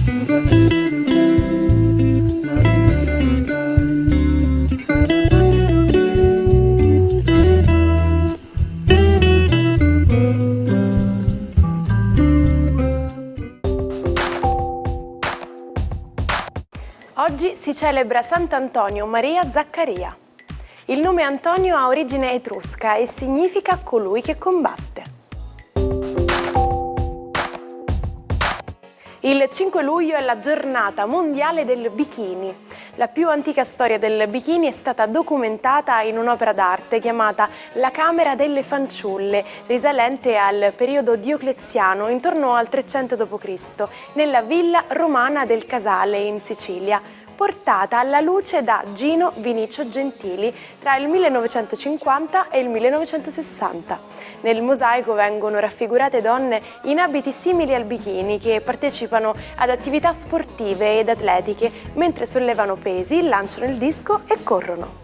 Oggi si celebra Sant'Antonio Maria Zaccaria. Il nome Antonio ha origine etrusca e significa colui che combatte. Il 5 luglio è la giornata mondiale del bikini. La più antica storia del bikini è stata documentata in un'opera d'arte chiamata La Camera delle Fanciulle, risalente al periodo diocleziano intorno al 300 d.C., nella villa romana del Casale in Sicilia, portata alla luce da Gino Vinicio Gentili tra il 1950 e il 1960. Nel mosaico vengono raffigurate donne in abiti simili al bikini che partecipano ad attività sportive ed atletiche mentre sollevano pesi, lanciano il disco e corrono.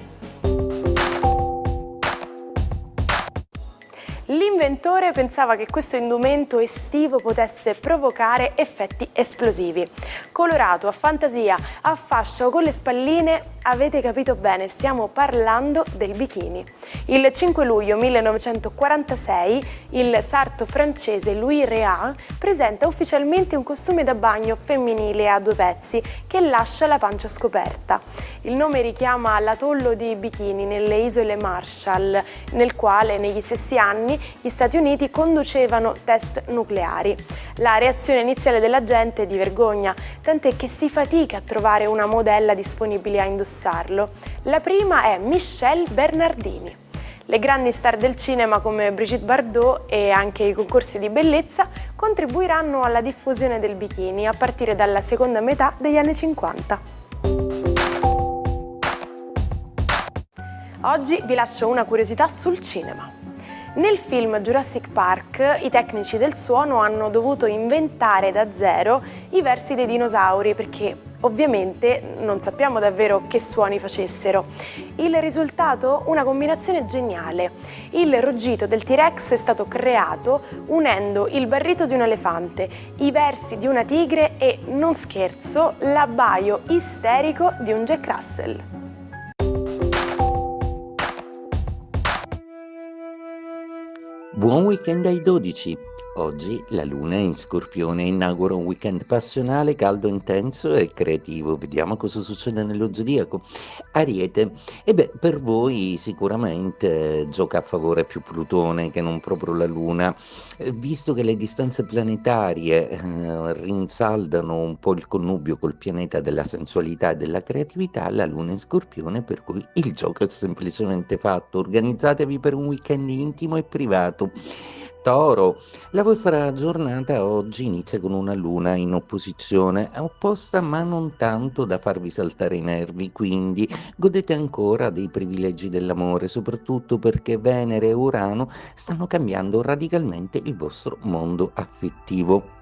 L'inventore pensava che questo indumento estivo potesse provocare effetti esplosivi. Colorato, a fantasia, a fascia o con le spalline, avete capito bene, stiamo parlando del bikini. Il 5 luglio 1946 il sarto francese Louis Réal presenta ufficialmente un costume da bagno femminile a 2 pezzi che lascia la pancia scoperta. Il nome richiama l'atollo di Bikini nelle isole Marshall, nel quale negli stessi anni gli Stati Uniti conducevano test nucleari. La reazione iniziale della gente è di vergogna, tant'è che si fatica a trovare una modella disponibile a indossarlo. La prima è Michelle Bernardini. Le grandi star del cinema come Brigitte Bardot e anche i concorsi di bellezza contribuiranno alla diffusione del bikini a partire dalla seconda metà degli anni 50. Oggi vi lascio una curiosità sul cinema. Nel film Jurassic Park i tecnici del suono hanno dovuto inventare da zero i versi dei dinosauri perché ovviamente non sappiamo davvero che suoni facessero. Il risultato? Una combinazione geniale. Il ruggito del T-Rex è stato creato unendo il barrito di un elefante, i versi di una tigre e, non scherzo, l'abbaio isterico di un Jack Russell. Buon weekend ai 12. Oggi la luna in Scorpione inaugura un weekend passionale, caldo, intenso e creativo. Vediamo cosa succede nello zodiaco. Ariete. Per voi sicuramente gioca a favore più Plutone che non proprio la luna, visto che le distanze planetarie rinsaldano un po' il connubio col pianeta della sensualità e della creatività, la luna in Scorpione, per cui il gioco è semplicemente fatto. Organizzatevi per un weekend intimo e privato. Toro, la vostra giornata oggi inizia con una luna in opposizione, opposta ma non tanto da farvi saltare i nervi, quindi godete ancora dei privilegi dell'amore, soprattutto perché Venere e Urano stanno cambiando radicalmente il vostro mondo affettivo.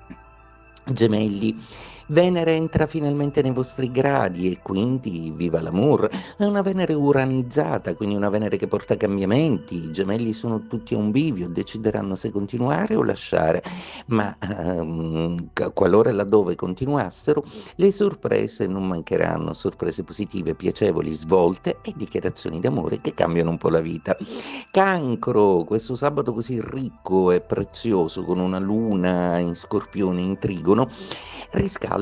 Gemelli, Venere entra finalmente nei vostri gradi e quindi viva l'amour. È una Venere uranizzata, quindi una Venere che porta cambiamenti. I gemelli sono tutti a un bivio, decideranno se continuare o lasciare, ma qualora e laddove continuassero, le sorprese non mancheranno, sorprese positive, piacevoli, svolte e dichiarazioni d'amore che cambiano un po' la vita. Cancro, questo sabato così ricco e prezioso con una luna in Scorpione in Trigono, riscalda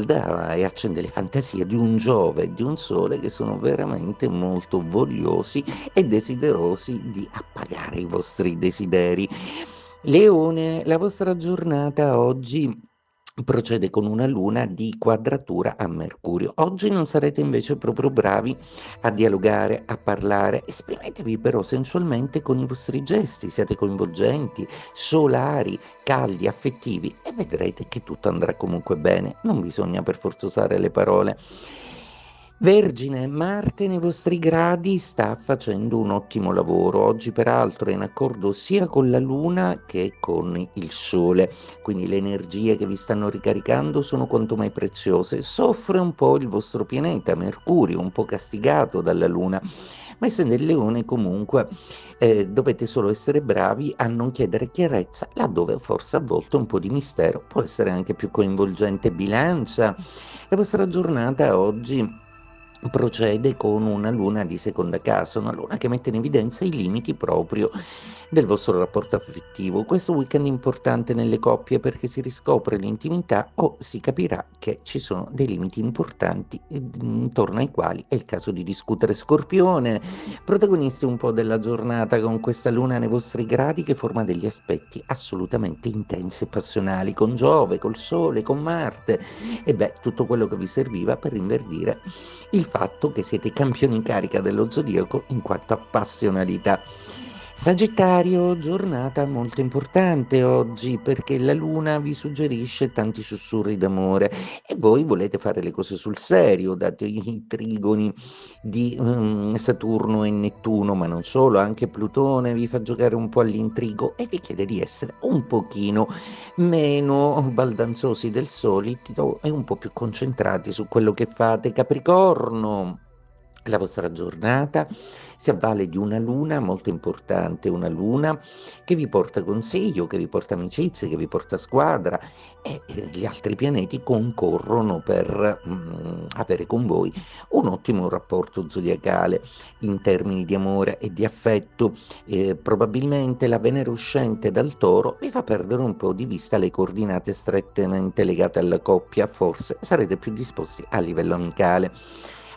e accende le fantasie di un Giove e di un Sole che sono veramente molto vogliosi e desiderosi di appagare i vostri desideri. Leone, la vostra giornata oggi procede con una luna di quadratura a Mercurio. Oggi non sarete invece proprio bravi a dialogare, a parlare. Esprimetevi però sensualmente con i vostri gesti, siate coinvolgenti, solari, caldi, affettivi e vedrete che tutto andrà comunque bene. Non bisogna per forza usare le parole. Vergine, Marte nei vostri gradi sta facendo un ottimo lavoro. Oggi peraltro è in accordo sia con la Luna che con il Sole, quindi le energie che vi stanno ricaricando sono quanto mai preziose. Soffre un po' il vostro pianeta, Mercurio, un po' castigato dalla Luna, ma essendo il Leone comunque dovete solo essere bravi a non chiedere chiarezza laddove forse a volte un po' di mistero può essere anche più coinvolgente. Bilancia, la vostra giornata oggi procede con una luna di seconda casa, una luna che mette in evidenza i limiti proprio del vostro rapporto affettivo. Questo weekend è importante nelle coppie perché si riscopre l'intimità o si capirà che ci sono dei limiti importanti intorno ai quali è il caso di discutere. Scorpione, protagonisti un po' della giornata con questa luna nei vostri gradi che forma degli aspetti assolutamente intensi e passionali con Giove, col Sole, con Marte e beh, tutto quello che vi serviva per inverdire il fatto che siete i campioni in carica dello zodiaco in quanto a passionalità. Sagittario, giornata molto importante oggi perché la luna vi suggerisce tanti sussurri d'amore e voi volete fare le cose sul serio, dato i trigoni di Saturno e Nettuno, ma non solo, anche Plutone vi fa giocare un po' all'intrigo e vi chiede di essere un pochino meno baldanzosi del solito e un po' più concentrati su quello che fate. Capricorno, la vostra giornata si avvale di una luna molto importante, una luna che vi porta consiglio, che vi porta amicizie, che vi porta squadra e gli altri pianeti concorrono per avere con voi un ottimo rapporto zodiacale in termini di amore e di affetto. Probabilmente la Venere uscente dal Toro vi fa perdere un po' di vista le coordinate strettamente legate alla coppia, forse sarete più disposti a livello amicale.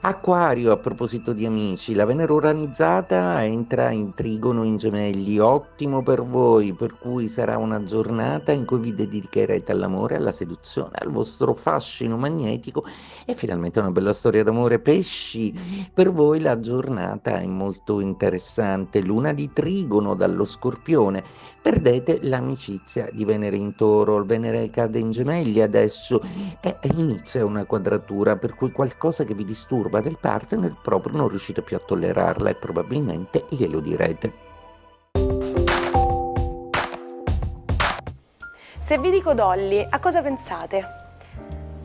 Acquario, a proposito di amici, la Venere uranizzata entra in trigono in Gemelli, ottimo per voi, per cui sarà una giornata in cui vi dedicherete all'amore, alla seduzione, al vostro fascino magnetico e finalmente una bella storia d'amore. Pesci, per voi la giornata è molto interessante, luna di trigono dallo Scorpione, perdete l'amicizia di Venere in Toro, il Venere cade in Gemelli adesso e inizia una quadratura per cui qualcosa che vi disturba del partner proprio non riuscite più a tollerarla e probabilmente glielo direte. Se vi dico Dolly, a cosa pensate?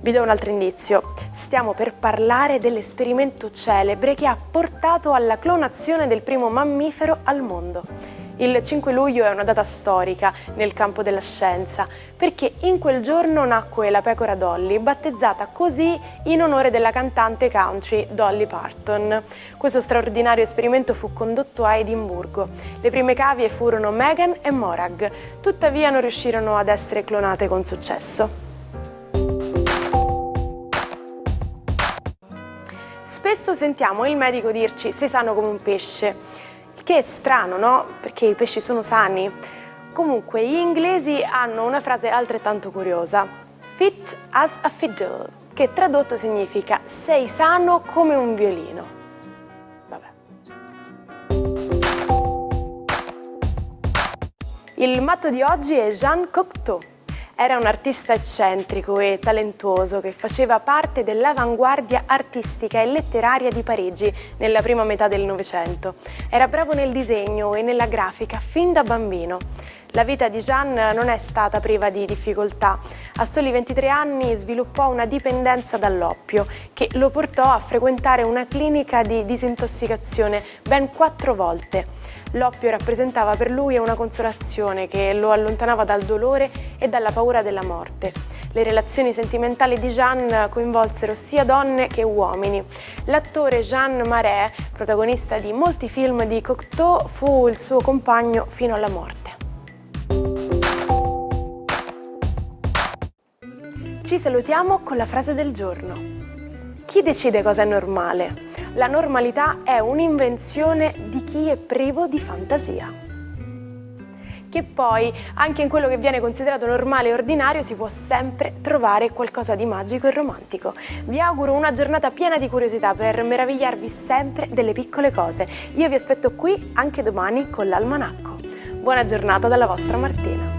Vi do un altro indizio. Stiamo per parlare dell'esperimento celebre che ha portato alla clonazione del primo mammifero al mondo. Il 5 luglio è una data storica nel campo della scienza perché in quel giorno nacque la pecora Dolly, battezzata così in onore della cantante country Dolly Parton. Questo straordinario esperimento fu condotto a Edimburgo. Le prime cavie furono Megan e Morag, tuttavia non riuscirono ad essere clonate con successo. Spesso sentiamo il medico dirci sei sano come un pesce. Che è strano, no? Perché i pesci sono sani. Comunque, gli inglesi hanno una frase altrettanto curiosa, fit as a fiddle, che tradotto significa sei sano come un violino. Vabbè. Il matto di oggi è Jean Cocteau. Era un artista eccentrico e talentuoso che faceva parte dell'avanguardia artistica e letteraria di Parigi nella prima metà del Novecento. Era bravo nel disegno e nella grafica fin da bambino. La vita di Jean non è stata priva di difficoltà. A soli 23 anni sviluppò una dipendenza dall'oppio che lo portò a frequentare una clinica di disintossicazione ben 4 volte. L'oppio rappresentava per lui una consolazione che lo allontanava dal dolore e dalla paura della morte. Le relazioni sentimentali di Jean coinvolsero sia donne che uomini. L'attore Jean Marais, protagonista di molti film di Cocteau, fu il suo compagno fino alla morte. Ci salutiamo con la frase del giorno. Chi decide cosa è normale? La normalità è un'invenzione di chi è privo di fantasia. Che poi, anche in quello che viene considerato normale e ordinario, si può sempre trovare qualcosa di magico e romantico. Vi auguro una giornata piena di curiosità per meravigliarvi sempre delle piccole cose. Io vi aspetto qui anche domani con l'Almanacco. Buona giornata dalla vostra Martina.